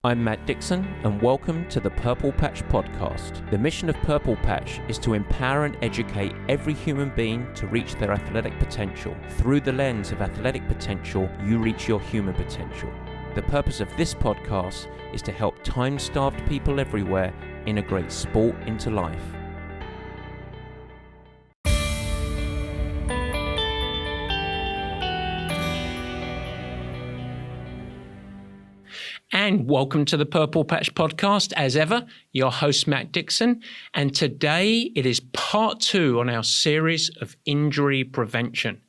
I'm Matt Dixon, and welcome to the Purple Patch Podcast. The mission of Purple Patch is to empower and educate every human being to reach their athletic potential. Through the lens of athletic potential, you reach your human potential. The purpose of this podcast is to help time-starved people everywhere integrate sport into life. And welcome to the Purple Patch Podcast. As ever, your host, Matt Dixon. And today it is part 2 on our series of injury prevention.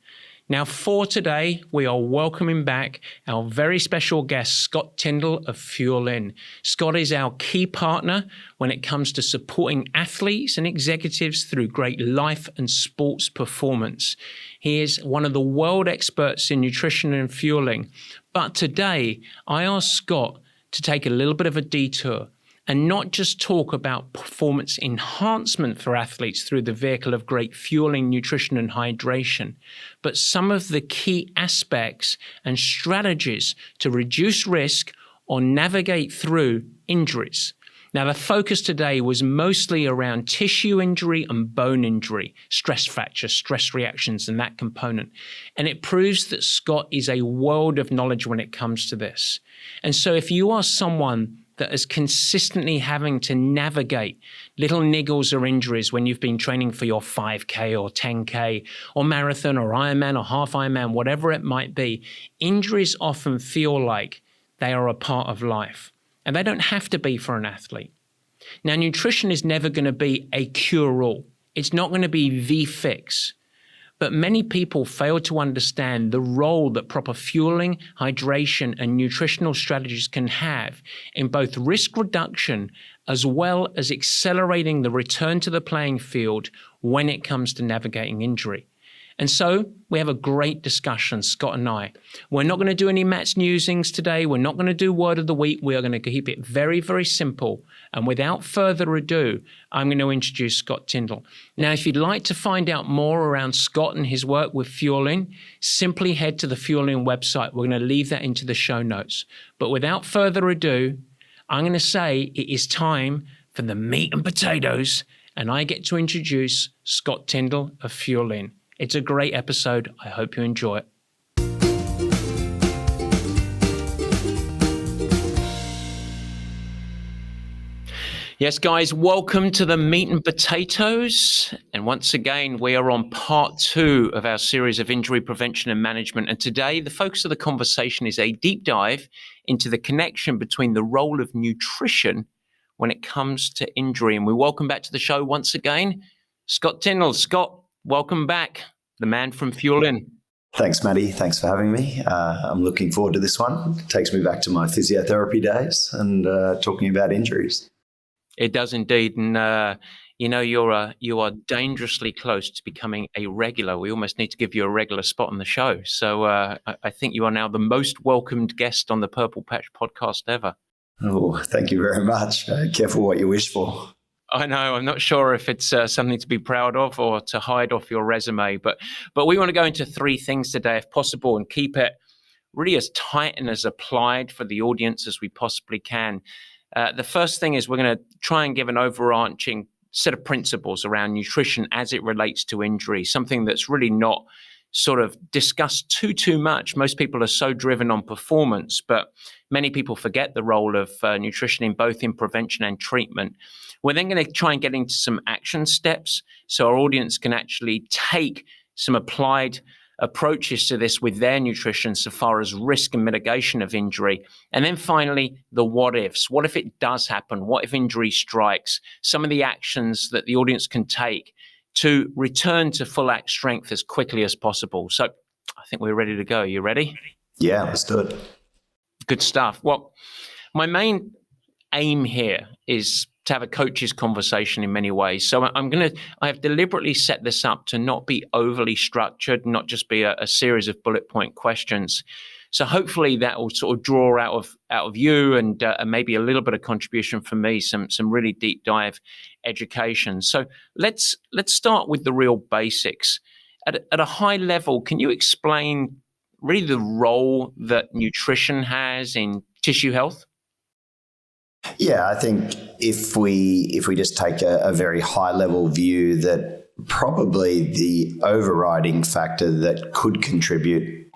Now, for today, we are welcoming back our very special guest, Scott Tindal of FuelIn. Scott is our key partner when it comes to supporting athletes and executives through great life and sports performance. He is one of the world experts in nutrition and fueling. But today, I asked Scott to take a little bit of a detour and not just talk about performance enhancement for athletes through the vehicle of great fueling, nutrition, and hydration, but some of the key aspects and strategies to reduce risk or navigate through injuries. Now, the focus today was mostly around tissue injury and bone injury, stress fractures, stress reactions, and that component. And it proves that Scott is a world of knowledge when it comes to this. And so if you are someone that is consistently having to navigate little niggles or injuries when you've been training for your 5K or 10K or marathon or Ironman or half Ironman, whatever it might be, injuries often feel like they are a part of life. And they don't have to be for an athlete. Now, nutrition is never going to be a cure-all. It's not going to be the fix. But many people fail to understand the role that proper fueling, hydration, and nutritional strategies can have in both risk reduction as well as accelerating the return to the playing field when it comes to navigating injury. And so we have a great discussion, Scott and I. We're not going to do any Matt's Musings today. We're not going to do Word of the Week. We are going to keep it very, very simple. And without further ado, I'm going to introduce Scott Tindal. Now, if you'd like to find out more around Scott and his work with FuelIn, simply head to the FuelIn website. We're going to leave that into the show notes. But without further ado, I'm going to say it is time for the meat and potatoes. And I get to introduce Scott Tindal of FuelIn. It's a great episode. I hope you enjoy it. Yes, guys, welcome to the meat and potatoes. And once again, we are on part 2 of our series of injury prevention and management. And today, the focus of the conversation is a deep dive into the connection between the role of nutrition when it comes to injury. And we welcome back to the show once again, Scott Tindal. Scott, welcome back, the man from FuelIn. Thanks, Matty. Thanks for having me. I'm looking forward to this one. It takes me back to my physiotherapy days and talking about injuries. It does indeed. And, you are dangerously close to becoming a regular. We almost need to give you a regular spot on the show. So I think you are now the most welcomed guest on the Purple Patch podcast ever. Oh, thank you very much. Careful what you wish for. I know. I'm not sure if it's something to be proud of or to hide off your resume, but we want to go into 3 things today, if possible, and keep it really as tight and as applied for the audience as we possibly can. The first thing is we're going to try and give an overarching set of principles around nutrition as it relates to injury, something that's really not sort of discussed too much. Most people are so driven on performance, but many people forget the role of nutrition in both in prevention and treatment. We're then going to try and get into some action steps so our audience can actually take some applied approaches to this with their nutrition so far as risk and mitigation of injury. And then finally, the what ifs. What if it does happen? What if injury strikes? Some of the actions that the audience can take to return to full act strength as quickly as possible. So I think we're ready to go. You ready? Yeah, let's do it. Good stuff. Well, my main aim here is to have a coach's conversation in many ways. So I have deliberately set this up to not be overly structured, not just be a series of bullet point questions. So hopefully that will sort of draw out of you and maybe a little bit of contribution from me, some really deep dive education. So let's start with the real basics. At a high level, can you explain really the role that nutrition has in tissue health? Yeah, I think if we just take a very high level view, that probably the overriding factor that could contribute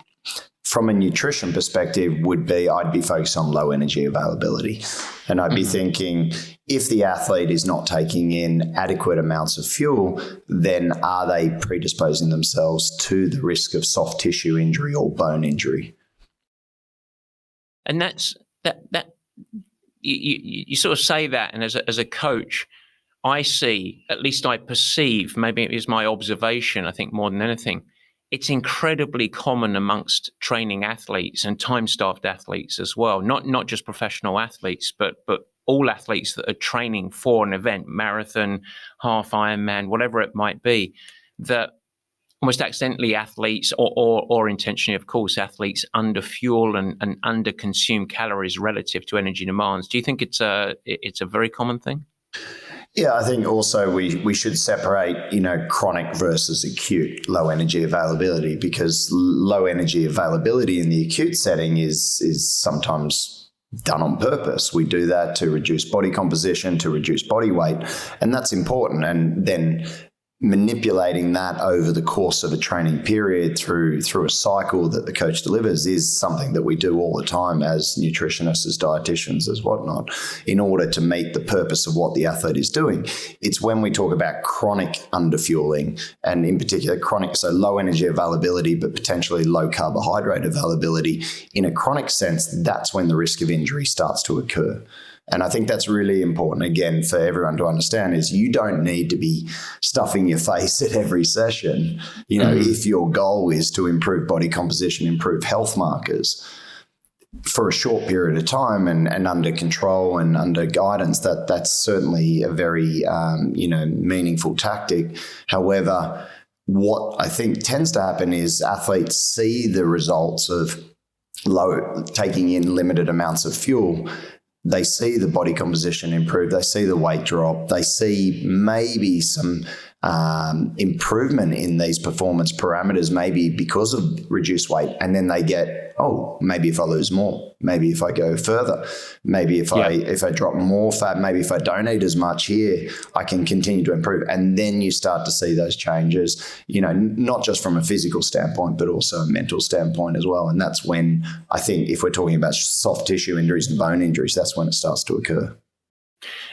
from a nutrition perspective would be I'd be focused on low energy availability. And I'd be thinking, if the athlete is not taking in adequate amounts of fuel, then are they predisposing themselves to the risk of soft tissue injury or bone injury? And that's that you sort of say that, and as a coach, I see, at least I perceive, maybe it is my observation, I think more than anything, it's incredibly common amongst training athletes and time-starved athletes as well, not just professional athletes, but all athletes that are training for an event, marathon, half Ironman, whatever it might be, that almost accidentally athletes or intentionally, of course, athletes under fuel and under consume calories relative to energy demands. Do you think it's a very common thing? Yeah, I think also we should separate, chronic versus acute low energy availability, because low energy availability in the acute setting is sometimes done on purpose. We do that to reduce body composition, to reduce body weight, and that's important. And then manipulating that over the course of a training period through a cycle that the coach delivers is something that we do all the time as nutritionists, as dietitians, as whatnot, in order to meet the purpose of what the athlete is doing. It's when we talk about chronic underfueling, and in particular chronic, so low energy availability, but potentially low carbohydrate availability. In a chronic sense, that's when the risk of injury starts to occur. And I think that's really important, again, for everyone to understand, is you don't need to be stuffing your face at every session. If your goal is to improve body composition, improve health markers for a short period of time and under control and under guidance, that's certainly a very, meaningful tactic. However, what I think tends to happen is athletes see the results of taking in limited amounts of fuel. They see the body composition improve. They see the weight drop. They see maybe some improvement in these performance parameters, maybe because of reduced weight. And then they get, maybe if I lose more, maybe if I go further, maybe if I drop more fat, maybe if I don't eat as much here, I can continue to improve. And then you start to see those changes, not just from a physical standpoint, but also a mental standpoint as well. And that's when I think, if we're talking about soft tissue injuries and bone injuries, that's when it starts to occur.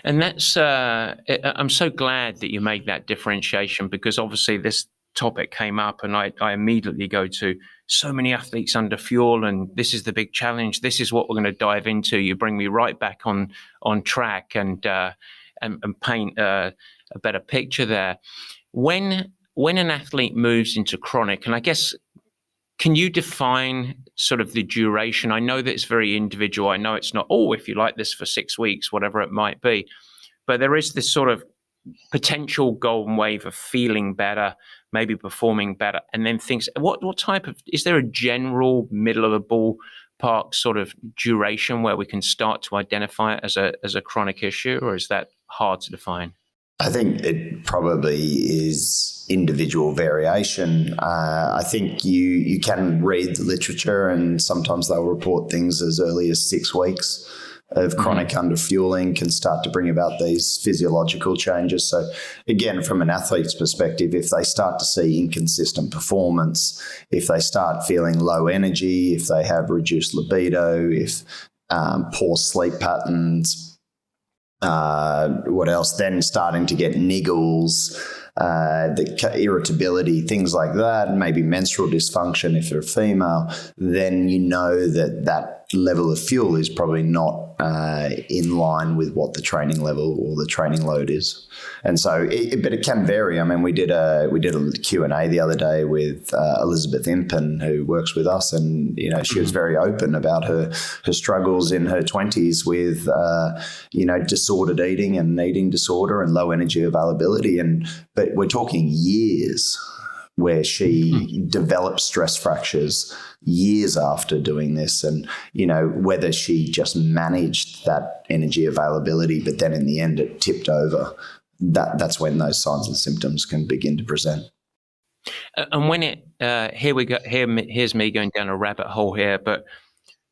And that's, I'm so glad that you made that differentiation, because obviously this topic came up and I immediately go to so many athletes under fuel, and this is the big challenge. This is what we're going to dive into. You bring me right back on track and paint a better picture there. When an athlete moves into chronic, and I guess, can you define sort of the duration? I know that it's very individual. I know it's not, if you like this for 6 weeks, whatever it might be. But there is this sort of potential golden wave of feeling better, maybe performing better, and then things. What type of, is there a general middle of the ballpark sort of duration where we can start to identify it as a chronic issue, or is that hard to define? I think it probably is individual variation. I think you can read the literature, and sometimes they'll report things as early as 6 weeks of chronic underfueling can start to bring about these physiological changes. So again, from an athlete's perspective, if they start to see inconsistent performance, if they start feeling low energy, if they have reduced libido, if poor sleep patterns, what else? Then starting to get niggles, the irritability, things like that, maybe menstrual dysfunction if they're a female, then you know that level of fuel is probably not in line with what the training level or the training load is. And so, but it can vary. I mean, we did a Q&A the other day with Elizabeth Impen, who works with us, and she was very open about her struggles in her 20s with disordered eating and eating disorder and low energy availability, but we're talking years where she developed stress fractures years after doing this, and whether she just managed that energy availability, but then in the end it tipped over. That's when those signs and symptoms can begin to present. And when it here we go, here's me going down a rabbit hole here, but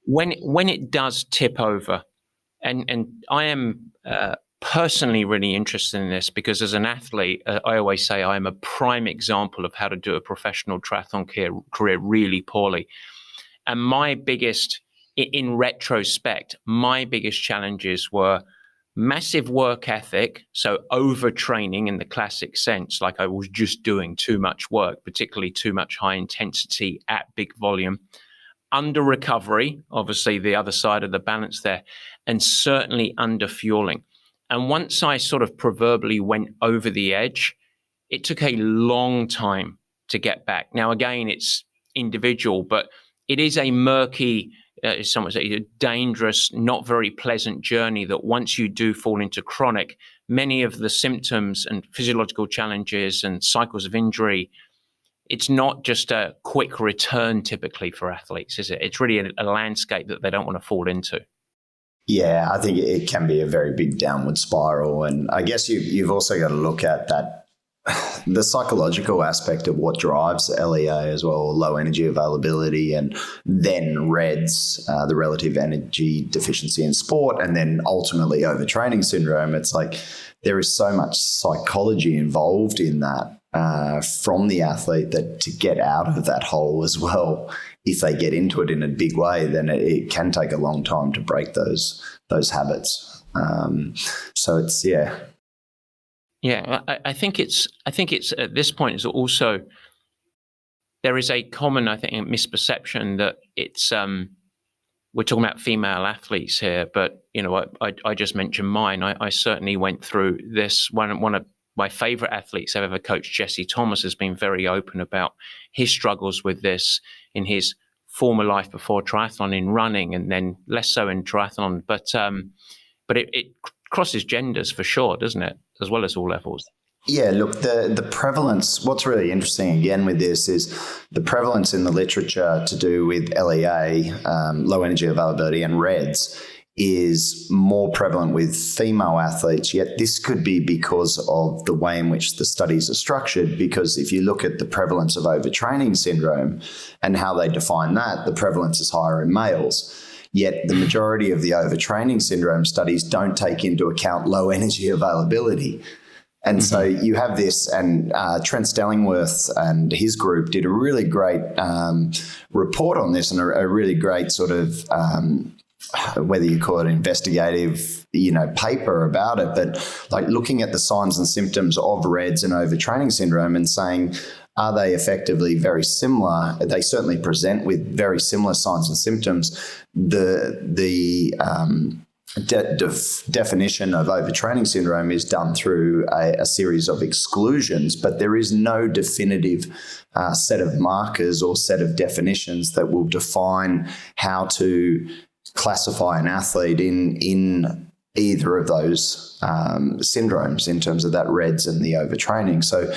when it does tip over, And I am personally really interested in this because as an athlete, I always say I am a prime example of how to do a professional triathlon career really poorly. And my biggest, in retrospect, my biggest challenges were massive work ethic, so overtraining in the classic sense, like I was just doing too much work, particularly too much high intensity at big volume, under recovery, obviously the other side of the balance there, and certainly under fueling. And once I sort of proverbially went over the edge, it took a long time to get back. Now, again, it's individual, but it is a murky, some would say, a dangerous, not very pleasant journey that once you do fall into chronic, many of the symptoms and physiological challenges and cycles of injury, it's not just a quick return typically for athletes, is it? It's really a landscape that they don't want to fall into. Yeah, I think it can be a very big downward spiral. And I guess you've also got to look at that, the psychological aspect of what drives LEA as well, low energy availability, and then REDS, the relative energy deficiency in sport, and then ultimately overtraining syndrome. It's like there is so much psychology involved in that from the athlete that to get out of that hole as well, if they get into it in a big way, then it can take a long time to break those habits. So it's, yeah. Yeah, I think it's at this point is also there is a common, I think, misperception that it's we're talking about female athletes here, but you know, I just mentioned mine. I certainly went through this. One of my favorite athletes I've ever coached, Jesse Thomas, has been very open about his struggles with this in his former life before triathlon, in running, and then less so in triathlon. But it crosses genders for sure, doesn't it? As well as all levels. Yeah, look, the prevalence, what's really interesting again with this is the prevalence in the literature to do with LEA, low energy availability, and REDS is more prevalent with female athletes, yet this could be because of the way in which the studies are structured, because if you look at the prevalence of overtraining syndrome and how they define that, the prevalence is higher in males. Yet the majority of the overtraining syndrome studies don't take into account low energy availability. And so you have this, and Trent Stellingworth and his group did a really great report on this, and a really great sort of, whether you call it investigative, paper about it, but like looking at the signs and symptoms of REDS and overtraining syndrome and saying, are they effectively very similar? They certainly present with very similar signs and symptoms. The definition of overtraining syndrome is done through a series of exclusions, but there is no definitive set of markers or set of definitions that will define how to classify an athlete in either of those syndromes in terms of that REDS and the overtraining. So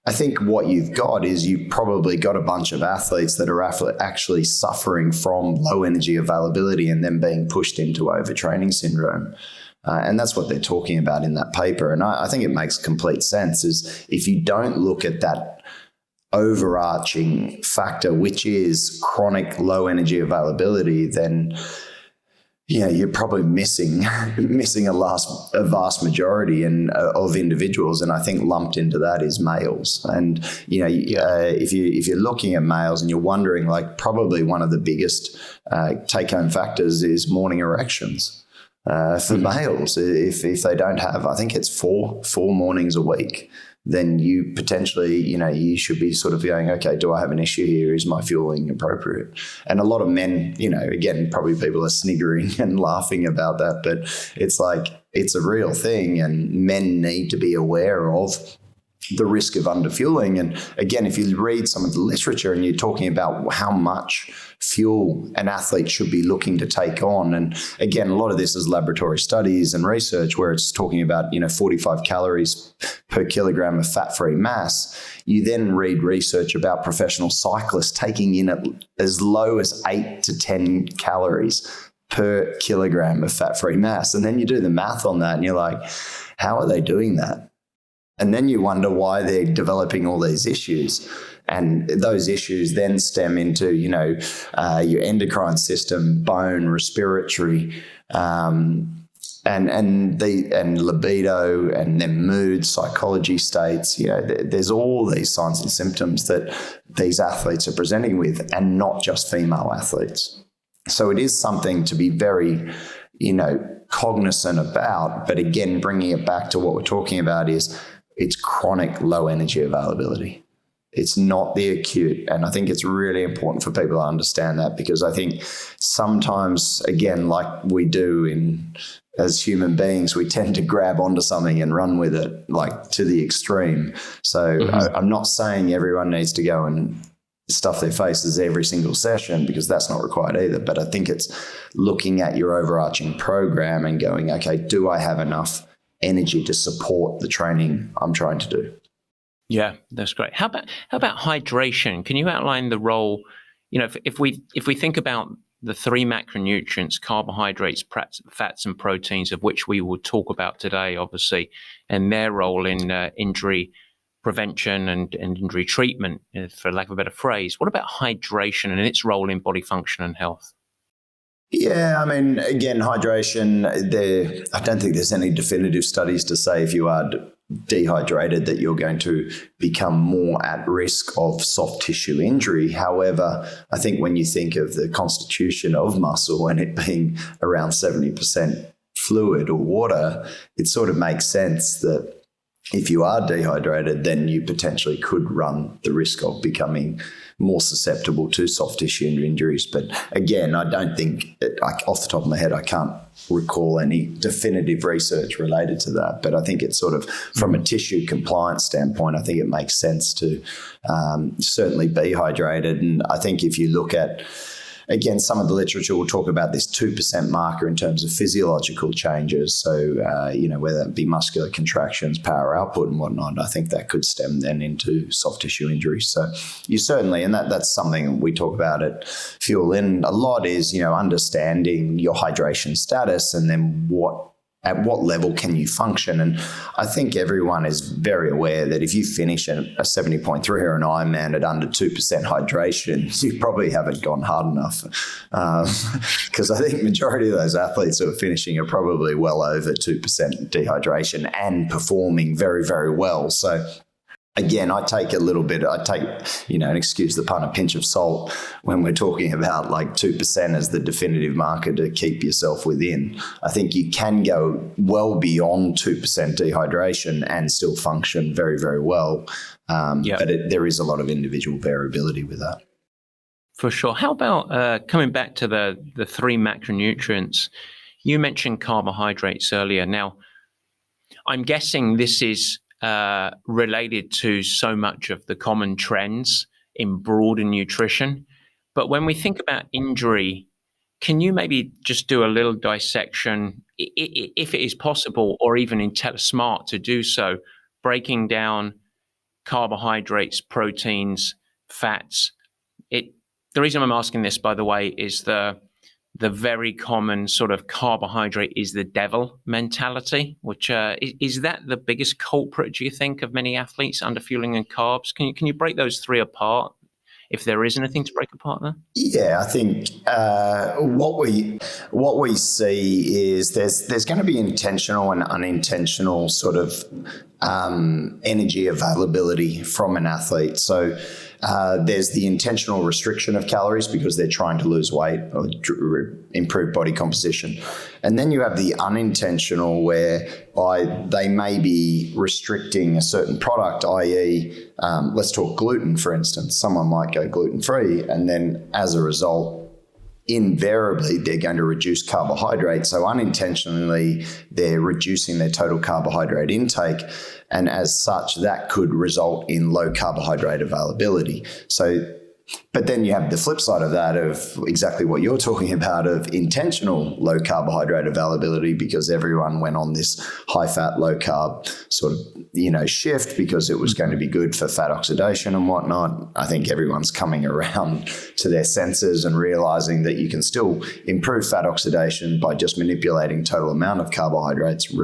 I think what you've got is you've probably got a bunch of athletes that are actually suffering from low energy availability and then being pushed into overtraining syndrome. And that's what they're talking about in that paper. And I think it makes complete sense is if you don't look at that overarching factor, which is chronic low energy availability, then you're probably missing a vast majority of individuals, and I think lumped into that is males. And if you're looking at males and you're wondering, like probably one of the biggest take-home factors is morning erections for males. If they don't have, I think it's four mornings a week, then you potentially, you should be sort of going, okay, do I have an issue here? Is my fueling appropriate? And a lot of men, again, probably people are sniggering and laughing about that, but it's like, it's a real thing, and men need to be aware of the risk of underfueling. And again, if you read some of the literature and you're talking about how much fuel an athlete should be looking to take on, and again, a lot of this is laboratory studies and research where it's talking about 45 calories per kilogram of fat-free mass. You then read research about professional cyclists taking in as low as 8 to 10 calories per kilogram of fat-free mass, and then you do the math on that and you're like, how are they doing that? And then you wonder why they're developing all these issues. And those issues then stem into, your endocrine system, bone, respiratory, and libido, and then mood, psychology states. There's all these signs and symptoms that these athletes are presenting with, and not just female athletes. So it is something to be very, cognizant about. But again, bringing it back to what we're talking about is it's chronic low energy availability. It's not the acute. And I think it's really important for people to understand that, because I think sometimes, again, like we do as human beings, we tend to grab onto something and run with it, like to the extreme. So I'm not saying everyone needs to go and stuff their faces every single session, because that's not required either. But I think it's looking at your overarching program and going, okay, do I have enough energy to support the training I'm trying to do? Yeah, that's great. How about hydration? Can you outline the role? If we think about the three macronutrients, carbohydrates, fats, and proteins, of which we will talk about today, obviously, and their role in injury prevention and injury treatment, for lack of a better phrase. What about hydration and its role in body function and health? Yeah, I mean, again, hydration, I don't think there's any definitive studies to say if you are dehydrated that you're going to become more at risk of soft tissue injury. However, I think when you think of the constitution of muscle and it being around 70% fluid or water, it sort of makes sense that if you are dehydrated, then you potentially could run the risk of becoming more susceptible to soft tissue injuries. But again, I don't think, off the top of my head, I can't recall any definitive research related to that. But I think it's sort of, from a tissue compliance standpoint, I think it makes sense to certainly be hydrated. And I think if you look at, again, some of the literature will talk about this 2% marker in terms of physiological changes. So, whether it be muscular contractions, power output and whatnot, I think that could stem then into soft tissue injuries. So you certainly, and that's something we talk about at FuelIn a lot, is, understanding your hydration status and then at what level can you function? And I think everyone is very aware that if you finish a 70.3 or an Ironman at under 2% hydration, you probably haven't gone hard enough. Because I think majority of those athletes who are finishing are probably well over 2% dehydration and performing very, very well. So again, and excuse the pun, a pinch of salt when we're talking about like 2% as the definitive marker to keep yourself within. I think you can go well beyond 2% dehydration and still function very, very well. But there is a lot of individual variability with that. For sure. How about coming back to the three macronutrients? You mentioned carbohydrates earlier. Now, I'm guessing this is related to so much of the common trends in broader nutrition. But when we think about injury, can you maybe just do a little dissection, if it is possible, or even smart to do so, breaking down carbohydrates, proteins, fats? The reason I'm asking this, by the way, is the very common sort of carbohydrate is the devil mentality, which is that the biggest culprit, do you think, of many athletes under fueling and carbs? Can you break those three apart, if there is anything to break apart there? Yeah, I think what we see is there's going to be intentional and unintentional sort of energy availability from an athlete. So there's the intentional restriction of calories because they're trying to lose weight or improve body composition. And then you have the unintentional, whereby they may be restricting a certain product, i.e., let's talk gluten, for instance. Someone might go gluten-free, and then as a result, invariably, they're going to reduce carbohydrates. So unintentionally, they're reducing their total carbohydrate intake. And as such, that could result in low carbohydrate availability. But then you have the flip side of that, of exactly what you're talking about, of intentional low carbohydrate availability, because everyone went on this high fat, low carb sort of, shift because it was going to be good for fat oxidation and whatnot. I think everyone's coming around to their senses and realizing that you can still improve fat oxidation by just manipulating total amount of carbohydrates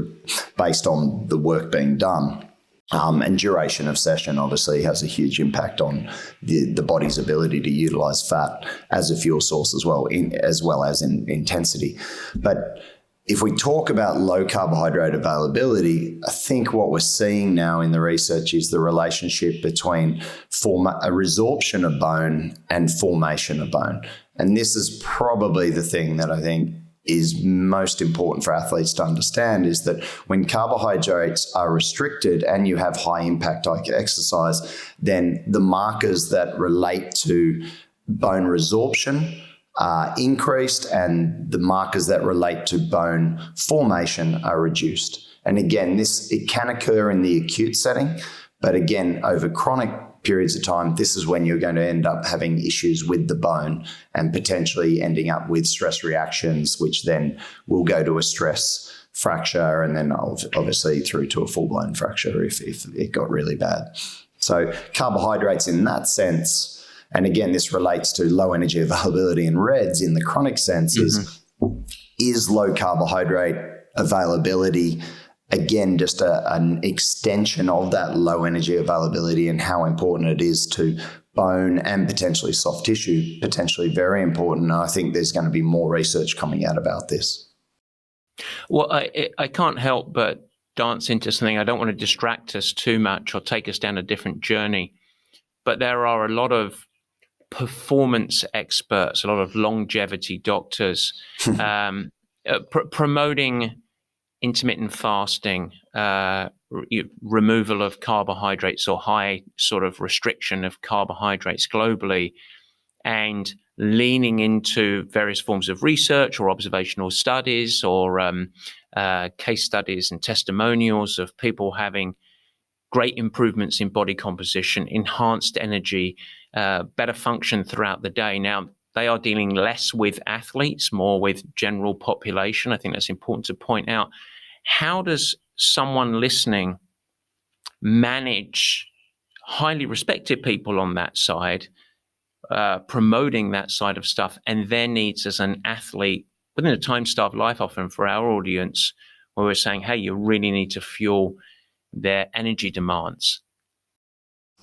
based on the work being done. And duration of session obviously has a huge impact on the body's ability to utilize fat as a fuel source as well as in intensity. But if we talk about low carbohydrate availability, I think what we're seeing now in the research is the relationship between a resorption of bone and formation of bone. And this is probably the thing that I think is most important for athletes to understand, is that when carbohydrates are restricted and you have high impact like exercise, then the markers that relate to bone resorption are increased and the markers that relate to bone formation are reduced. And again, it can occur in the acute setting, but again, over chronic periods of time, this is when you're going to end up having issues with the bone and potentially ending up with stress reactions, which then will go to a stress fracture and then obviously through to a full-blown fracture if it got really bad. So carbohydrates in that sense, and again, this relates to low energy availability in REDS in the chronic sense, is low carbohydrate availability, again, just an extension of that low energy availability and how important it is to bone and potentially soft tissue, potentially very important. And I think there's going to be more research coming out about this. Well, I can't help but dance into something. I don't want to distract us too much or take us down a different journey, but there are a lot of performance experts, a lot of longevity doctors promoting intermittent fasting, removal of carbohydrates or high sort of restriction of carbohydrates globally, and leaning into various forms of research or observational studies or case studies and testimonials of people having great improvements in body composition, enhanced energy, better function throughout the day. Now, they are dealing less with athletes, more with general population. I think that's important to point out. How does someone listening manage highly respected people on that side, promoting that side of stuff, and their needs as an athlete within a time-starved life, often for our audience, where we're saying, hey, you really need to fuel their energy demands?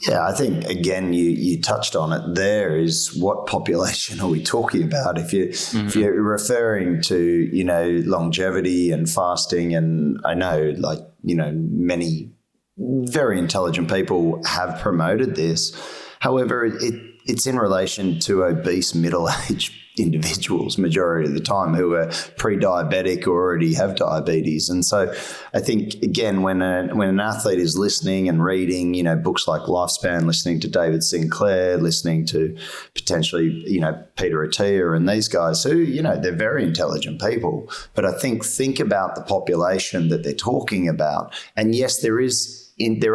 Yeah, I think, again, you touched on it there, is what population are we talking about? If you're referring to, longevity and fasting, and I know, many very intelligent people have promoted this. However, it's in relation to obese middle-aged individuals majority of the time who are pre-diabetic or already have diabetes. And so I think, again, when an athlete is listening and reading, books like Lifespan, listening to David Sinclair, listening to potentially, Peter Attia and these guys who, they're very intelligent people. But I think about the population that they're talking about. And yes, there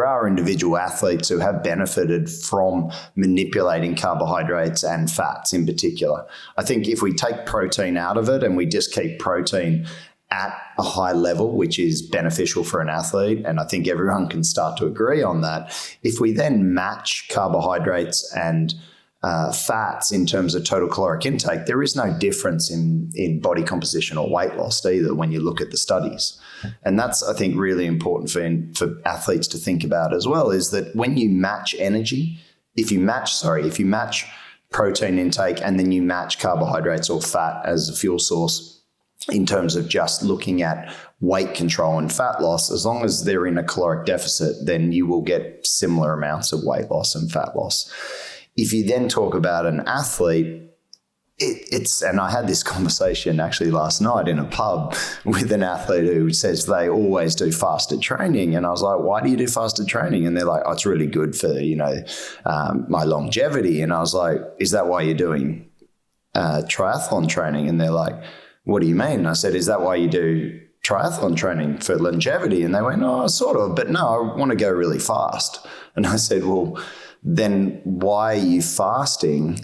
are individual athletes who have benefited from manipulating carbohydrates and fats in particular. I think if we take protein out of it and we just keep protein at a high level, which is beneficial for an athlete, and I think everyone can start to agree on that, if we then match carbohydrates and fats in terms of total caloric intake, there is no difference in body composition or weight loss either when you look at the studies. And that's, I think, really important for athletes to think about as well, is that when you match energy, if you match protein intake and then you match carbohydrates or fat as a fuel source in terms of just looking at weight control and fat loss, as long as they're in a caloric deficit, then you will get similar amounts of weight loss and fat loss. If you then talk about an athlete, and I had this conversation actually last night in a pub with an athlete who says they always do fasted training. And I was like, why do you do fasted training? And they're like, oh, it's really good for, my longevity. And I was like, is that why you're doing triathlon training? And they're like, what do you mean? And I said, is that why you do triathlon training, for longevity? And they went, oh, sort of, but no, I want to go really fast. And I said, well, then why are you fasting?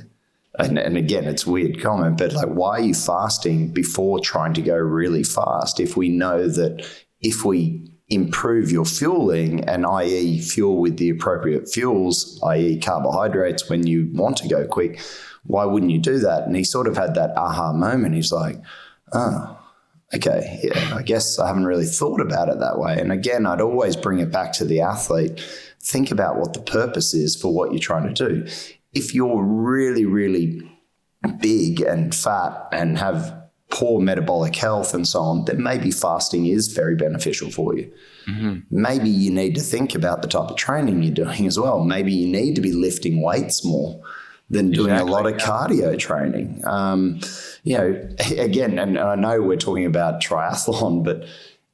And again, it's a weird comment, but why are you fasting before trying to go really fast? If we know that if we improve your fueling, and i.e. fuel with the appropriate fuels, i.e. carbohydrates, when you want to go quick, why wouldn't you do that? And he sort of had that aha moment. He's like, oh, okay, yeah, I guess I haven't really thought about it that way. And again, I'd always bring it back to the athlete. Think about what the purpose is for what you're trying to do. If you're really, really big and fat and have poor metabolic health and so on, then maybe fasting is very beneficial for you. Mm-hmm. Maybe you need to think about the type of training you're doing as well. Maybe you need to be lifting weights more than doing a lot of cardio training. Again, and I know we're talking about triathlon, but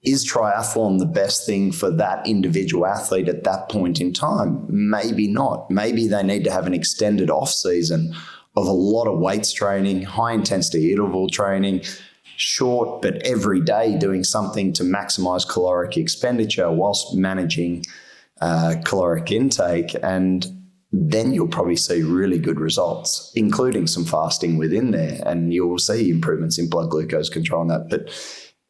is triathlon the best thing for that individual athlete at that point in time? Maybe not. Maybe they need to have an extended off season of a lot of weights training, high intensity interval training, short but every day doing something to maximize caloric expenditure whilst managing caloric intake. And then you'll probably see really good results, including some fasting within there, and you'll see improvements in blood glucose control and that. But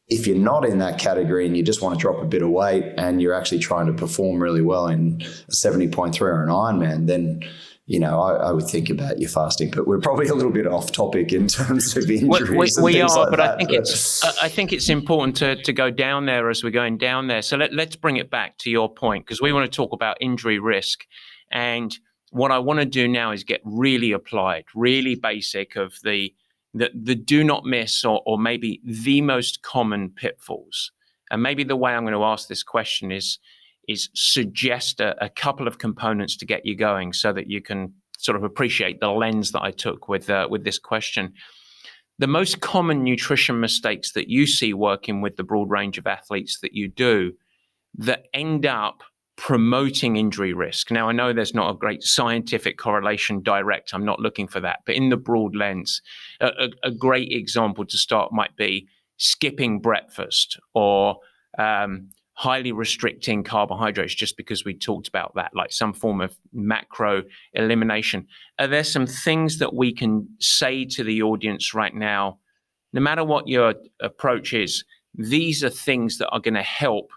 if you're not in that category and you just want to drop a bit of weight and you're actually trying to perform really well in a 70.3 or an Ironman, then, I would think about your fasting. But we're probably a little bit off topic in terms of injuries. We are, but I think it's important to go down there as we're going down there. So let's bring it back to your point, because we want to talk about injury risk. And what I want to do now is get really applied, really basic of the do not miss or maybe the most common pitfalls. And maybe the way I'm going to ask this question is suggest a couple of components to get you going so that you can sort of appreciate the lens that I took with this question. The most common nutrition mistakes that you see working with the broad range of athletes that you do that end up promoting injury risk. Now, I know there's not a great scientific correlation direct. I'm not looking for that. But in the broad lens, a great example to start might be skipping breakfast or highly restricting carbohydrates, just because we talked about that, like some form of macro elimination. Are there some things that we can say to the audience right now, no matter what your approach is, these are things that are going to help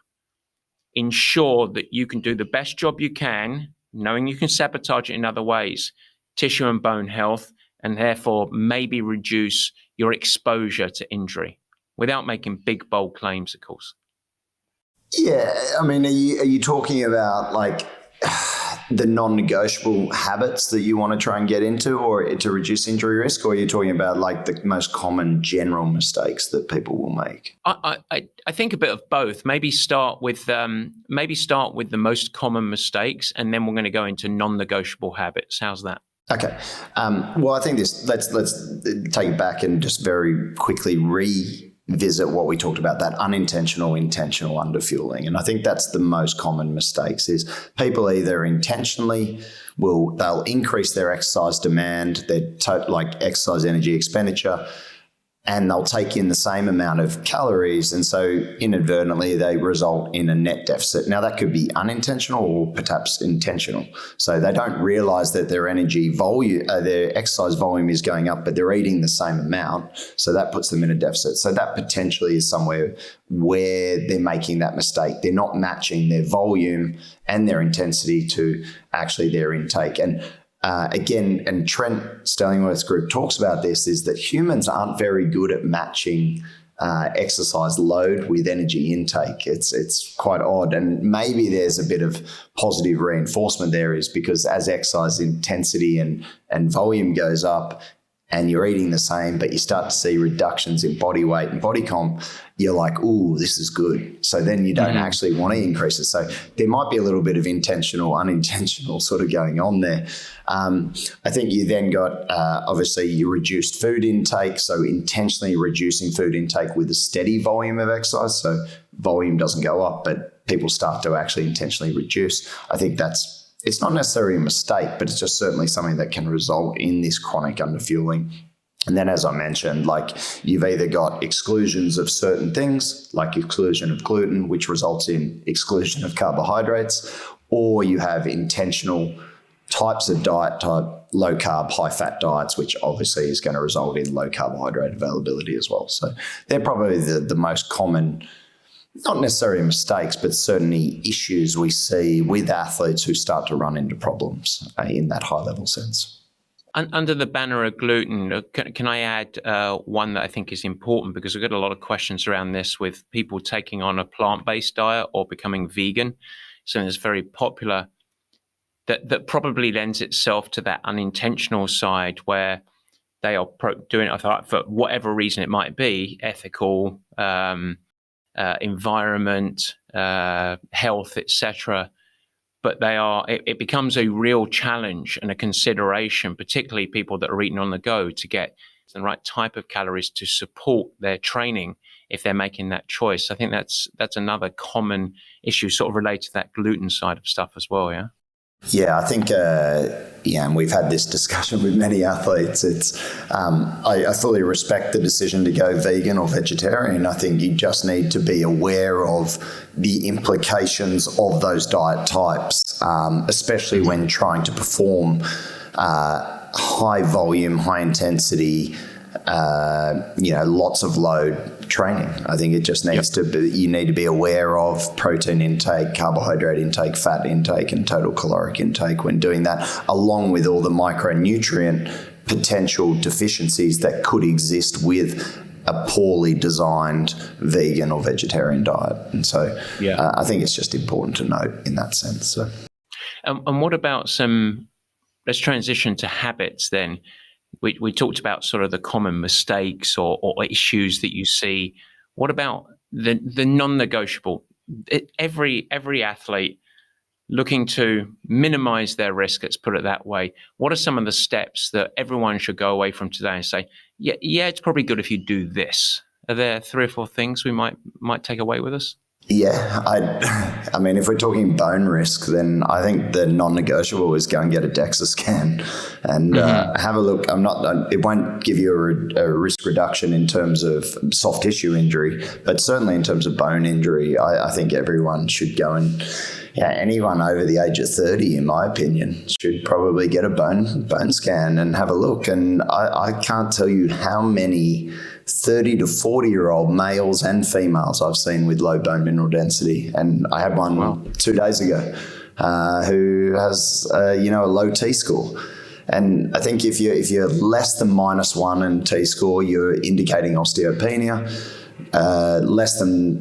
ensure that you can do the best job you can, knowing you can sabotage it in other ways, tissue and bone health, and therefore maybe reduce your exposure to injury without making big, bold claims, of course? Yeah, I mean, are you talking about like the non-negotiable habits that you want to try and get into or to reduce injury risk, or are you talking about like the most common general mistakes that people will make? I think a bit of both. Maybe start with the most common mistakes, and then we're going to go into non-negotiable habits. How's that? Okay. Well, I think let's take it back and just very quickly revisit what we talked about, that intentional underfueling. And I think that's the most common mistakes is people either intentionally they'll increase their exercise demand, their exercise energy expenditure, and they'll take in the same amount of calories. And so inadvertently, they result in a net deficit. Now, that could be unintentional or perhaps intentional. So they don't realize that their energy volume, their exercise volume is going up, but they're eating the same amount. So that puts them in a deficit. So that potentially is somewhere where they're making that mistake. They're not matching their volume and their intensity to actually their intake. And again, and Trent Stellingworth's group talks about this, is that humans aren't very good at matching exercise load with energy intake. It's quite odd. And maybe there's a bit of positive reinforcement there, is because as exercise intensity and volume goes up and you're eating the same, but you start to see reductions in body weight and body comp, you're like, ooh, this is good. So then you don't actually want to increase it. So there might be a little bit of intentional, unintentional sort of going on there. I think you then got, obviously, your reduced food intake. So intentionally reducing food intake with a steady volume of exercise. So volume doesn't go up, but people start to actually intentionally reduce. I think it's not necessarily a mistake, but it's just certainly something that can result in this chronic underfueling. And then, as I mentioned, like you've either got exclusions of certain things, like exclusion of gluten, which results in exclusion of carbohydrates, or you have intentional types of diet type, low carb, high fat diets, which obviously is going to result in low carbohydrate availability as well. So they're probably the most common, not necessarily mistakes, but certainly issues we see with athletes who start to run into problems in that high level sense. Under the banner of gluten, can I add one that I think is important, because we've got a lot of questions around this with people taking on a plant-based diet or becoming vegan. So it's very popular that probably lends itself to that unintentional side where they are doing it for whatever reason it might be, ethical, environment, health, etc. But it becomes a real challenge and a consideration, particularly people that are eating on the go, to get the right type of calories to support their training if they're making that choice. I think that's another common issue, sort of related to that gluten side of stuff as well. Yeah. Yeah, I think, and we've had this discussion with many athletes. I fully respect the decision to go vegan or vegetarian. I think you just need to be aware of the implications of those diet types, especially when trying to perform high volume, high intensity, lots of load training. I think it just needs to be, you need to be aware of protein intake, carbohydrate intake, fat intake, and total caloric intake when doing that, along with all the micronutrient potential deficiencies that could exist with a poorly designed vegan or vegetarian diet. And so I think it's just important to note in that sense. So. And what about let's transition to habits then. We talked about sort of the common mistakes or issues that you see. What about the non-negotiable? Every athlete looking to minimize their risk, let's put it that way. What are some of the steps that everyone should go away from today and say, yeah, it's probably good if you do this? Are there 3 or 4 things we might take away with us? Yeah, I mean, if we're talking bone risk, then I think the non-negotiable is go and get a DEXA scan and have a look. It won't give you a risk reduction in terms of soft tissue injury, but certainly in terms of bone injury, I think everyone should go and, anyone over the age of 30, in my opinion, should probably get a bone scan and have a look. And I can't tell you how many 30 to 40-year-old males and females I've seen with low bone mineral density. And I had one 2 days ago who has, a low T-score. And I think if you're less than -1 in T-score, you're indicating osteopenia. Less than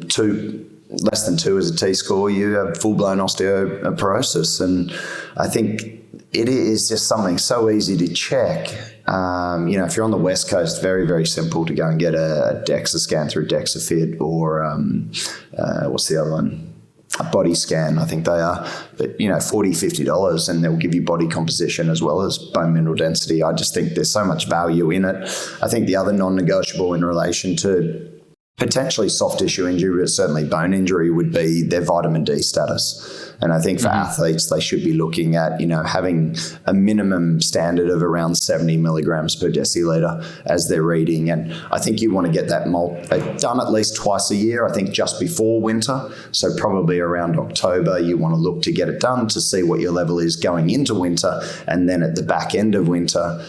two as a T-score, you have full-blown osteoporosis. And I think it is just something so easy to check. If you're on the West Coast, very, very simple to go and get a DEXA scan through DEXAFit or what's the other one? A body scan, I think they are. But, $40, $50, and they'll give you body composition as well as bone mineral density. I just think there's so much value in it. I think the other non-negotiable in relation to potentially soft tissue injury, but certainly bone injury, would be their vitamin D status. And I think for athletes, they should be looking at, having a minimum standard of around 70 milligrams per deciliter as they're reading. And I think you want to get that done at least twice a year, I think just before winter. So probably around October, you want to look to get it done to see what your level is going into winter. And then at the back end of winter,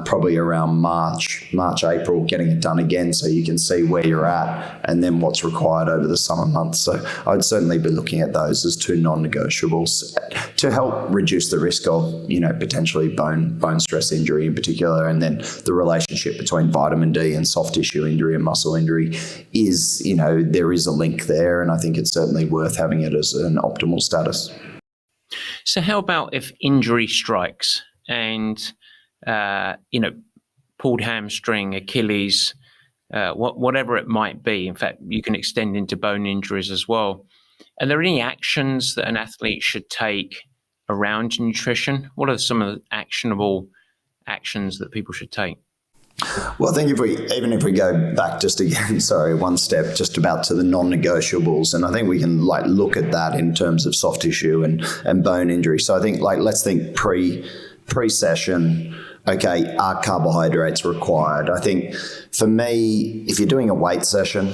probably around March, April, getting it done again so you can see where you're at and then what's required over the summer months. So I'd certainly be looking at those as 2 non-negotiables to help reduce the risk of, potentially bone stress injury in particular. And then the relationship between vitamin D and soft tissue injury and muscle injury is, there is a link there. And I think it's certainly worth having it as an optimal status. So how about if injury strikes and, pulled hamstring, Achilles, whatever it might be? In fact, you can extend into bone injuries as well. Are there any actions that an athlete should take around nutrition? What are some of the actionable actions that people should take? Well, I think if we go back just again, one step just about to the non-negotiables, and I think we can look at that in terms of soft tissue and bone injury. So I think let's think pre-session. Okay, are carbohydrates required? I think for me, if you're doing a weight session,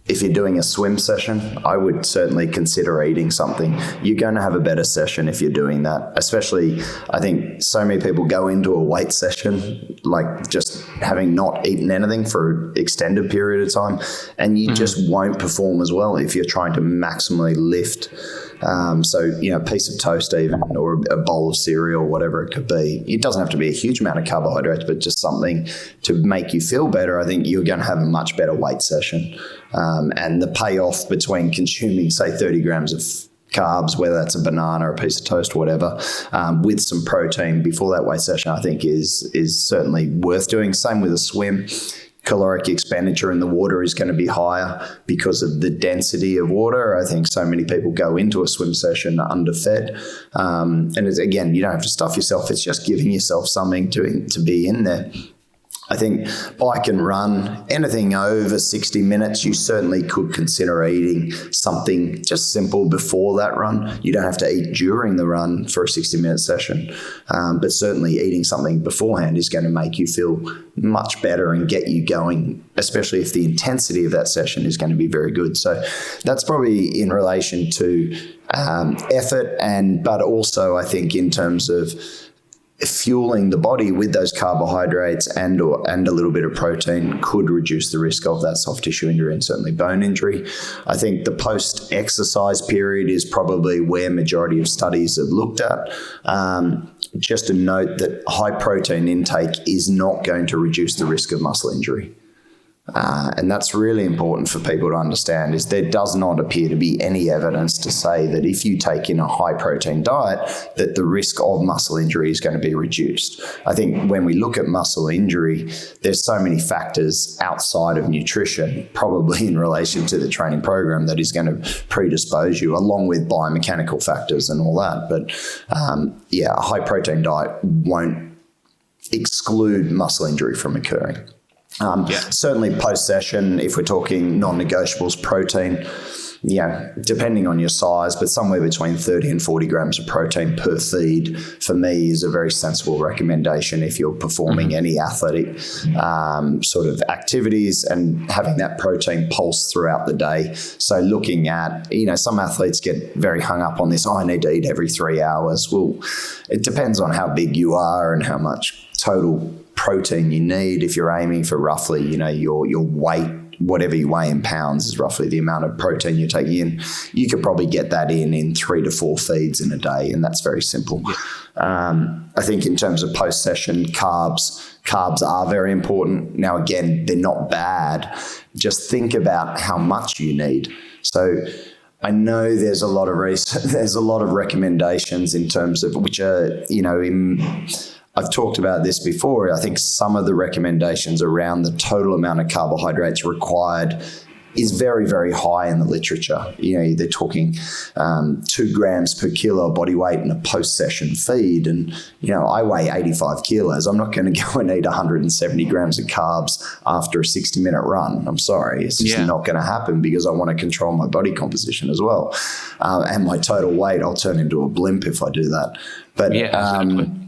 if you're doing a swim session, I would certainly consider eating something. You're going to have a better session if you're doing that. Especially, I think so many people go into a weight session just having not eaten anything for an extended period of time, and you just won't perform as well if you're trying to maximally lift. A piece of toast even, or a bowl of cereal, whatever it could be. It doesn't have to be a huge amount of carbohydrates, but just something to make you feel better. I think you're going to have a much better weight session. And the payoff between consuming, say, 30 grams of carbs, whether that's a banana or a piece of toast or whatever, with some protein before that weight session, I think is certainly worth doing. Same with a swim. Caloric expenditure in the water is going to be higher because of the density of water. I think so many people go into a swim session underfed. And again, you don't have to stuff yourself. It's just giving yourself something to be in there. I think bike and run, anything over 60 minutes, you certainly could consider eating something just simple before that run. You don't have to eat during the run for a 60-minute session, but certainly eating something beforehand is going to make you feel much better and get you going, especially if the intensity of that session is going to be very good. So that's probably in relation to effort, but also I think in terms of fueling the body with those carbohydrates and a little bit of protein could reduce the risk of that soft tissue injury and certainly bone injury. I think the post-exercise period is probably where majority of studies have looked at. Just a note that high protein intake is not going to reduce the risk of muscle injury. And that's really important for people to understand, is there does not appear to be any evidence to say that if you take in a high protein diet that the risk of muscle injury is going to be reduced. I think when we look at muscle injury, there's so many factors outside of nutrition, probably in relation to the training program, that is going to predispose you, along with biomechanical factors and all that. But a high protein diet won't exclude muscle injury from occurring. Certainly post-session, if we're talking non-negotiables, protein, depending on your size, but somewhere between 30 and 40 grams of protein per feed for me is a very sensible recommendation if you're performing any athletic sort of activities and having that protein pulse throughout the day. So looking at, some athletes get very hung up on this, I need to eat every 3 hours. Well, it depends on how big you are and how much total protein you need. If you're aiming for roughly, your weight, whatever you weigh in pounds is roughly the amount of protein you're taking in, you could probably get that in 3 to 4 feeds in a day, and that's very simple. I think in terms of post-session carbs are very important. Now, again, they're not bad. Just think about how much you need. So I know there's a lot of recommendations in terms of which are, I've talked about this before. I think some of the recommendations around the total amount of carbohydrates required is very, very high in the literature. They're talking 2 grams per kilo of body weight in a post-session feed. And, I weigh 85 kilos. I'm not going to go and eat 170 grams of carbs after a 60-minute run. I'm sorry. It's just not going to happen, because I want to control my body composition as well. And my total weight, I'll turn into a blimp if I do that. But exactly.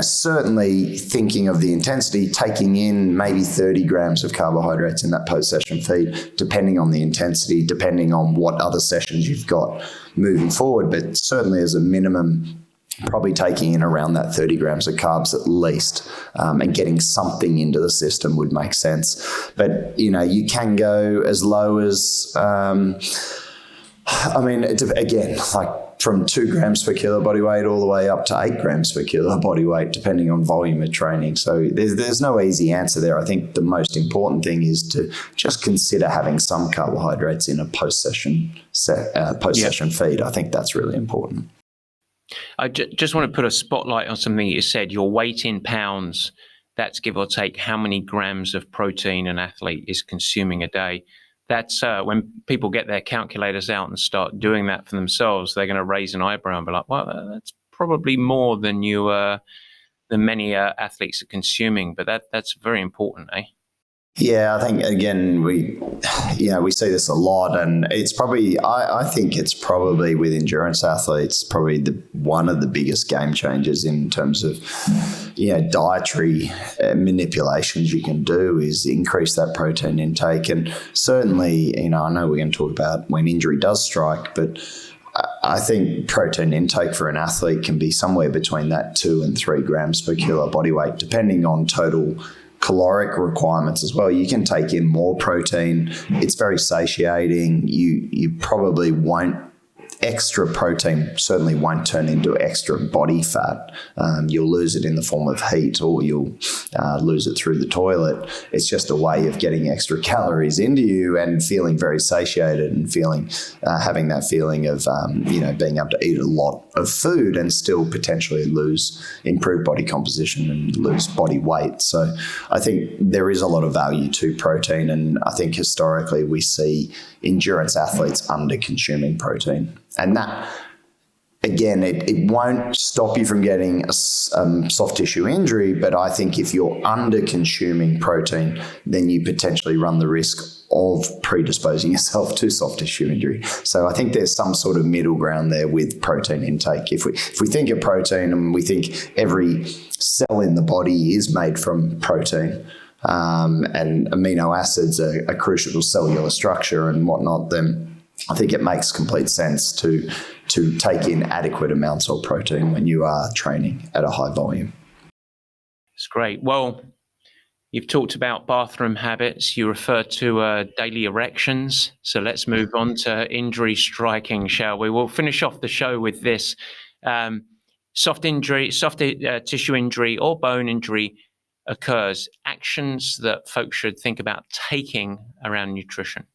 Certainly thinking of the intensity, taking in maybe 30 grams of carbohydrates in that post-session feed, depending on the intensity, depending on what other sessions you've got moving forward. But certainly as a minimum, probably taking in around that 30 grams of carbs at least, and getting something into the system would make sense. But, you can go as low as, again, from 2 grams per kilo body weight all the way up to 8 grams per kilo body weight, depending on volume of training. So there's no easy answer there. I think the most important thing is to just consider having some carbohydrates in a post-session feed. I think that's really important. I just want to put a spotlight on something you said. Your weight in pounds, that's give or take how many grams of protein an athlete is consuming a day. That's when people get their calculators out and start doing that for themselves, they're going to raise an eyebrow and be like, well, that's probably more than many athletes are consuming. But that's very important, eh? Yeah, I think, again, we see this a lot, and it's probably, I think it's probably with endurance athletes, probably one of the biggest game changers in terms of, dietary manipulations you can do is increase that protein intake. And certainly, I know we're going to talk about when injury does strike, but I think protein intake for an athlete can be somewhere between that 2 and 3 grams per kilo body weight, depending on total caloric requirements as well. You can take in more protein. It's very satiating. You probably won't extra protein certainly won't turn into extra body fat. You'll lose it in the form of heat, or you'll lose it through the toilet. It's just a way of getting extra calories into you and feeling very satiated and having that feeling of being able to eat a lot of food and still potentially improve body composition and lose body weight. So I think there is a lot of value to protein, and I think historically we see endurance athletes under consuming protein. And that, again, it won't stop you from getting a soft tissue injury, but I think if you're under consuming protein, then you potentially run the risk of predisposing yourself to soft tissue injury. So I think there's some sort of middle ground there with protein intake. If we think of protein, and we think every cell in the body is made from protein, and amino acids are crucial to cellular structure and whatnot, then I think it makes complete sense to take in adequate amounts of protein when you are training at a high volume. That's great. Well, you've talked about bathroom habits. You referred to daily erections. So let's move on to injury striking, shall we? We'll finish off the show with this. Soft tissue injury or bone injury occurs. Actions that folks should think about taking around nutrition.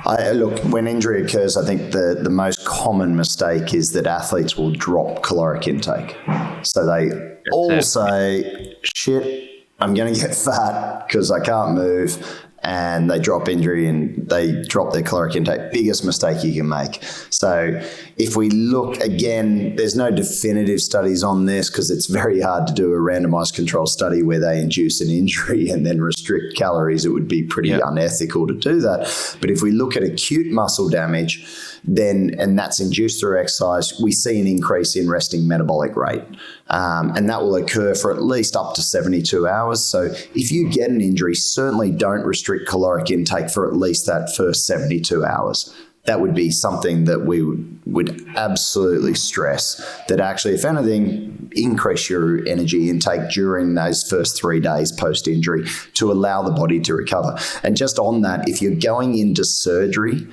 Look, when injury occurs, I think the most common mistake is that athletes will drop caloric intake. So they all say, shit, I'm going to get fat because I can't move, and they drop injury and they drop their caloric intake. Biggest mistake you can make. So if we look again, there's no definitive studies on this because it's very hard to do a randomized control study where they induce an injury and then restrict calories. It would be pretty unethical to do that. But if we look at acute muscle damage, and that's induced through exercise, we see an increase in resting metabolic rate. And that will occur for at least up to 72 hours. So if you get an injury, certainly don't restrict caloric intake for at least that first 72 hours. That would be something that we would absolutely stress, that actually, if anything, increase your energy intake during those first 3 days post-injury to allow the body to recover. And just on that, if you're going into surgery,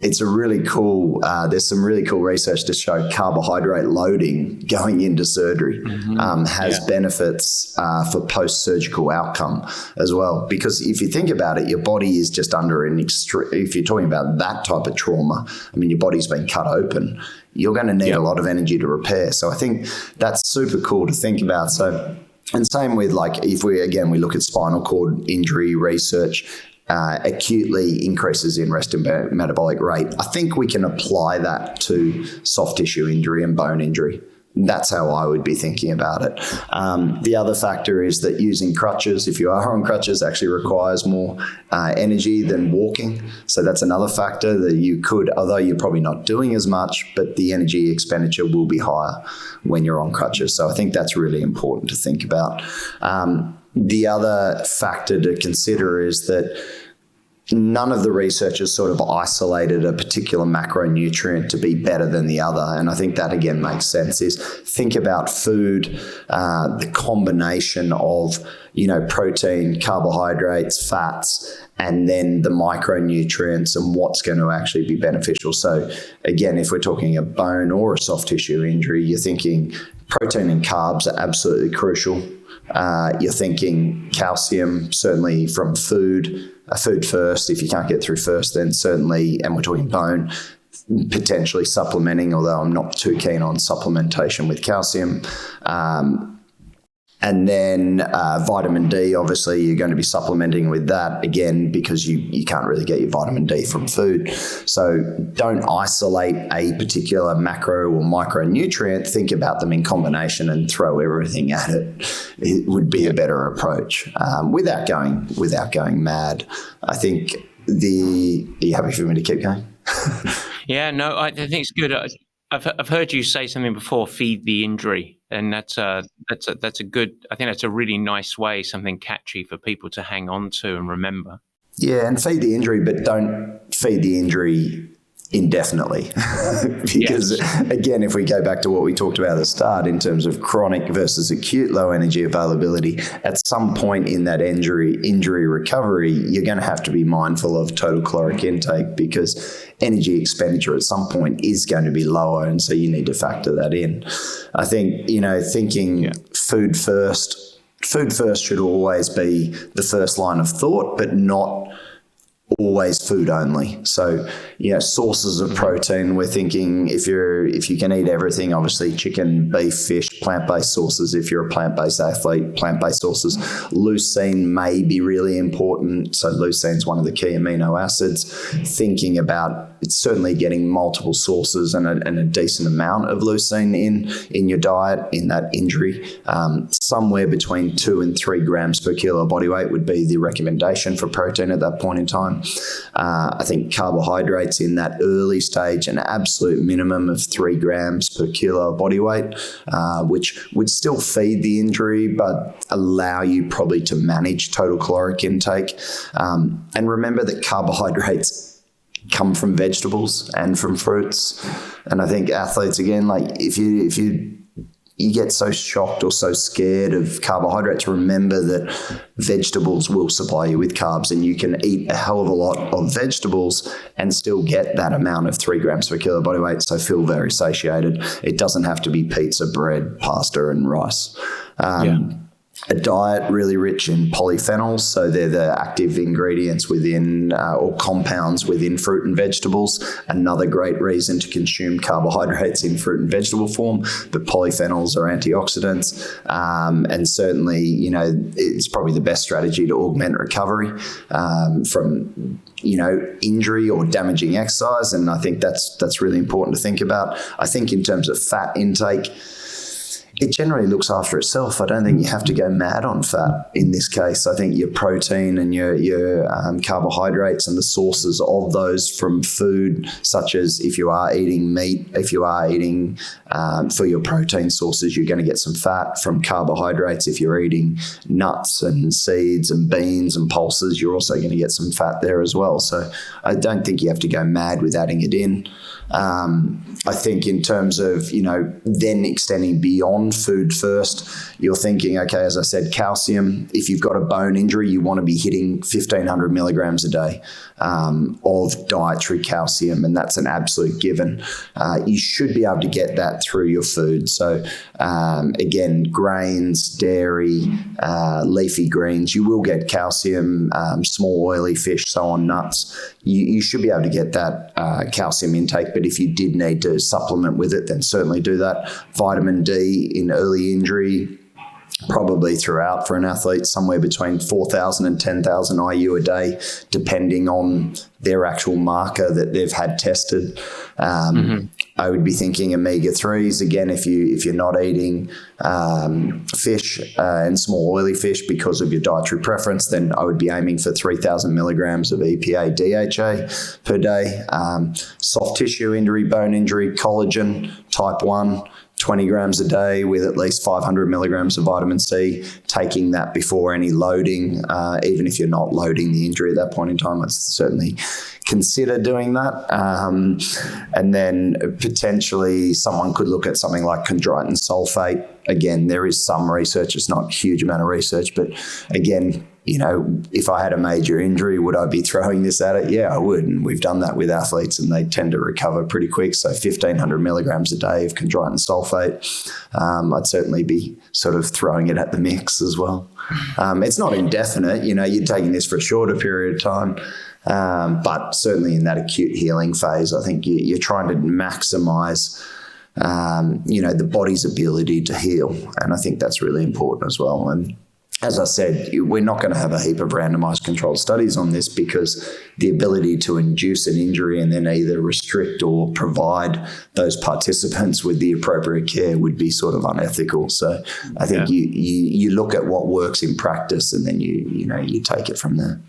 it's a really cool, there's some really cool research to show carbohydrate loading going into surgery has benefits for post-surgical outcome as well. Because if you think about it, your body is just under if you're talking about that type of trauma, I mean, your body's been cut open. You're going to need a lot of energy to repair. So I think that's super cool to think about. So, and same with if we look at spinal cord injury research, acutely increases in resting metabolic rate. I think we can apply that to soft tissue injury and bone injury. That's how I would be thinking about it. The other factor is that using crutches, if you are on crutches, actually requires more energy than walking. So that's another factor that you could, although you're probably not doing as much, but the energy expenditure will be higher when you're on crutches. So I think that's really important to think about. The other factor to consider is that none of the research has sort of isolated a particular macronutrient to be better than the other. And I think that, again, makes sense, is think about food, the combination of, protein, carbohydrates, fats, and then the micronutrients and what's going to actually be beneficial. So again, if we're talking a bone or a soft tissue injury, you're thinking protein and carbs are absolutely crucial. You're thinking calcium, certainly from food first. If you can't get through first, then certainly, and we're talking bone, potentially supplementing, although I'm not too keen on supplementation with calcium. And then vitamin D, obviously, you're going to be supplementing with that, again, because you can't really get your vitamin D from food. So don't isolate a particular macro or micronutrient. Think about them in combination and throw everything at it. It would be a better approach without going mad. I think are you happy for me to keep going? Yeah, no, I think it's good. I've heard you say something before, feed the injury. And that's a good, I think that's a really nice way, something catchy for people to hang on to and remember. Yeah, and feed the injury, but don't feed the injury indefinitely. Because again, if we go back to what we talked about at the start in terms of chronic versus acute low energy availability, at some point in that injury recovery, you're going to have to be mindful of total caloric intake, because energy expenditure at some point is going to be lower, and so you need to factor that in. I think, thinking food first should always be the first line of thought, but not always food only. So, sources of protein, we're thinking if you can eat everything, obviously chicken, beef, fish, plant-based sources. If you're a plant-based athlete, plant-based sources. Leucine may be really important. So leucine is one of the key amino acids. Thinking about it's certainly getting multiple sources and a decent amount of leucine in your diet in that injury. Somewhere between 2 and 3 grams per kilo body weight would be the recommendation for protein at that point in time. I think carbohydrates in that early stage, an absolute minimum of 3 grams per kilo body weight, which would still feed the injury, but allow you probably to manage total caloric intake. And remember that carbohydrates come from vegetables and from fruits. And I think athletes, again, like if you get so shocked or so scared of carbohydrates, remember that vegetables will supply you with carbs, and you can eat a hell of a lot of vegetables and still get that amount of 3 grams per kilo body weight. So feel very satiated. It doesn't have to be pizza, bread, pasta, and rice. A diet really rich in polyphenols, so they're the active ingredients within or compounds within fruit and vegetables. Another great reason to consume carbohydrates in fruit and vegetable form. But polyphenols are antioxidants, and certainly, it's probably the best strategy to augment recovery from injury or damaging exercise. And I think that's really important to think about. I think in terms of fat intake, it generally looks after itself. I don't think you have to go mad on fat in this case. I think your protein and your carbohydrates and the sources of those from food, such as if you are eating meat, if you are eating for your protein sources, you're going to get some fat from carbohydrates. If you're eating nuts and seeds and beans and pulses, you're also going to get some fat there as well. So I don't think you have to go mad with adding it in. I think in terms of, then extending beyond food first, you're thinking, okay, as I said, calcium. If you've got a bone injury, you want to be hitting 1,500 milligrams a day of dietary calcium, and that's an absolute given. You should be able to get that through your food. So again, grains, dairy, leafy greens, you will get calcium, small oily fish, so on, nuts. You should be able to get that calcium intake, but if you did need to supplement with it, then certainly do that. Vitamin D in early injury, probably throughout for an athlete, somewhere between 4,000 and 10,000 IU a day, depending on their actual marker that they've had tested. I would be thinking omega-3s, again, if you're not eating fish and small oily fish because of your dietary preference, then I would be aiming for 3,000 milligrams of EPA DHA per day. Soft tissue injury, bone injury, collagen, type 1, 20 grams a day with at least 500 milligrams of vitamin C, taking that before any loading. Even if you're not loading the injury at that point in time, I'd certainly consider doing that. And then potentially someone could look at something like chondroitin sulfate. Again, there is some research. It's not a huge amount of research, but again, if I had a major injury, would I be throwing this at it? Yeah, I would. And we've done that with athletes, and they tend to recover pretty quick. So 1,500 milligrams a day of chondroitin sulfate, I'd certainly be sort of throwing it at the mix as well. It's not indefinite. You're taking this for a shorter period of time. But certainly in that acute healing phase, I think you're trying to maximize, the body's ability to heal. And I think that's really important as well. And as I said, we're not going to have a heap of randomized controlled studies on this, because the ability to induce an injury and then either restrict or provide those participants with the appropriate care would be sort of unethical. So I think you look at what works in practice, and then you take it from there.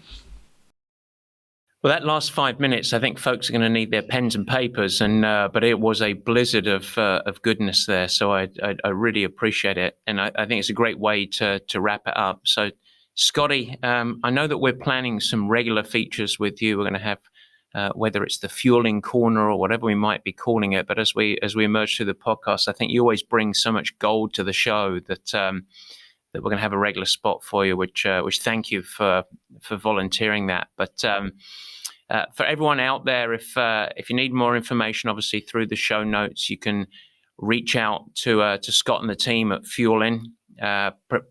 Well, that last 5 minutes, I think folks are going to need their pens and papers, but it was a blizzard of goodness there. So I really appreciate it, and I think it's a great way to wrap it up. So, Scotty, I know that we're planning some regular features with you. We're going to have whether it's the FuelIn corner or whatever we might be calling it. But as we emerge through the podcast, I think you always bring so much gold to the show that that we're going to have a regular spot for you, which thank you for volunteering that. But for everyone out there, if you need more information, obviously through the show notes, you can reach out to Scott and the team at FuelIn.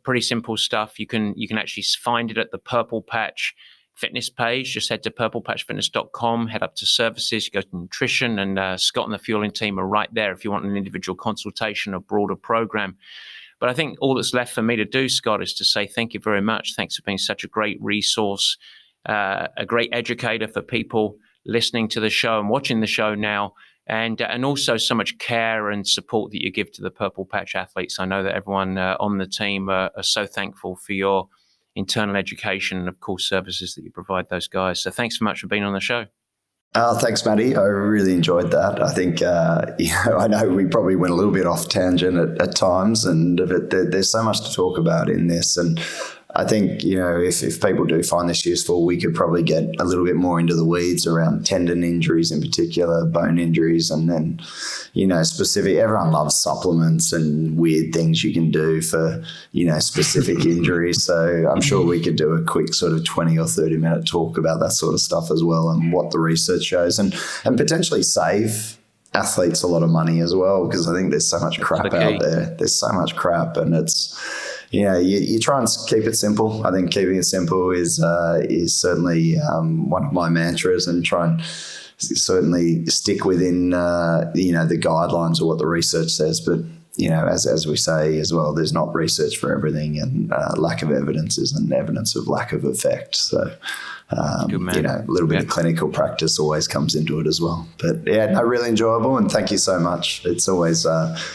Pretty simple stuff. You can actually find it at the Purple Patch Fitness page. Just head to purplepatchfitness.com, head up to services, you go to nutrition, and Scott and the FuelIn team are right there if you want an individual consultation or broader program. But I think all that's left for me to do, Scott, is to say thank you very much. Thanks for being such a great resource, a great educator for people listening to the show and watching the show now, and also so much care and support that you give to the Purple Patch athletes. I know that everyone on the team are so thankful for your internal education and, of course, services that you provide those guys. So thanks so much for being on the show. Thanks, Matty. I really enjoyed that. I think, I know we probably went a little bit off tangent at times, but there's so much to talk about in this. And I think, if people do find this useful, we could probably get a little bit more into the weeds around tendon injuries in particular, bone injuries, and then, specific. Everyone loves supplements and weird things you can do for, specific injuries. So I'm sure we could do a quick sort of 20 or 30 minute talk about that sort of stuff as well, and what the research shows, and potentially save athletes a lot of money as well, because I think there's so much crap out there. There's so much crap, and it's, you try and keep it simple. I think keeping it simple is certainly one of my mantras, and try and certainly stick within the guidelines of what the research says. But as we say as well, there's not research for everything, and lack of evidence isn't evidence of lack of effect. So a little bit of clinical practice always comes into it as well. But really enjoyable, and thank you so much. It's always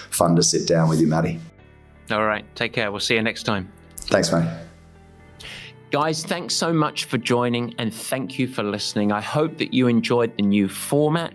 fun to sit down with you, Matty. All right. Take care. We'll see you next time. Thanks, mate. Guys, thanks so much for joining, and thank you for listening. I hope that you enjoyed the new format.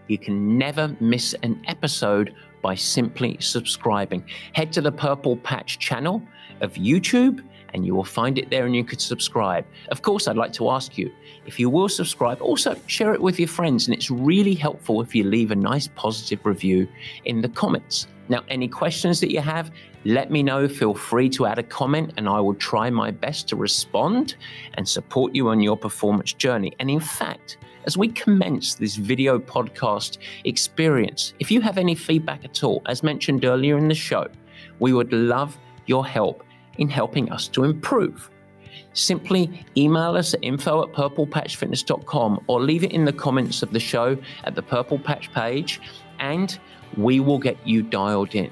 You can never miss an episode by simply subscribing. Head to the Purple Patch channel of YouTube, and you will find it there, and you could subscribe. Of course, I'd like to ask you, if you will subscribe, also share it with your friends, and it's really helpful if you leave a nice positive review in the comments. Now, any questions that you have, let me know. Feel free to add a comment, and I will try my best to respond and support you on your performance journey. And in fact, as we commence this video podcast experience, if you have any feedback at all, as mentioned earlier in the show, we would love your help in helping us to improve. Simply email us at info@purplepatchfitness.com, or leave it in the comments of the show at the Purple Patch page, and we will get you dialed in.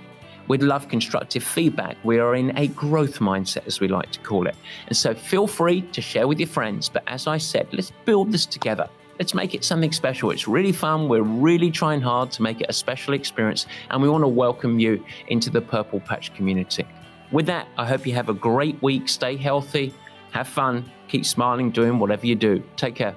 We'd love constructive feedback. We are in a growth mindset, as we like to call it. And so feel free to share with your friends. But as I said, let's build this together. Let's make it something special. It's really fun. We're really trying hard to make it a special experience, and we want to welcome you into the Purple Patch community. With that, I hope you have a great week. Stay healthy, have fun, keep smiling, doing whatever you do. Take care.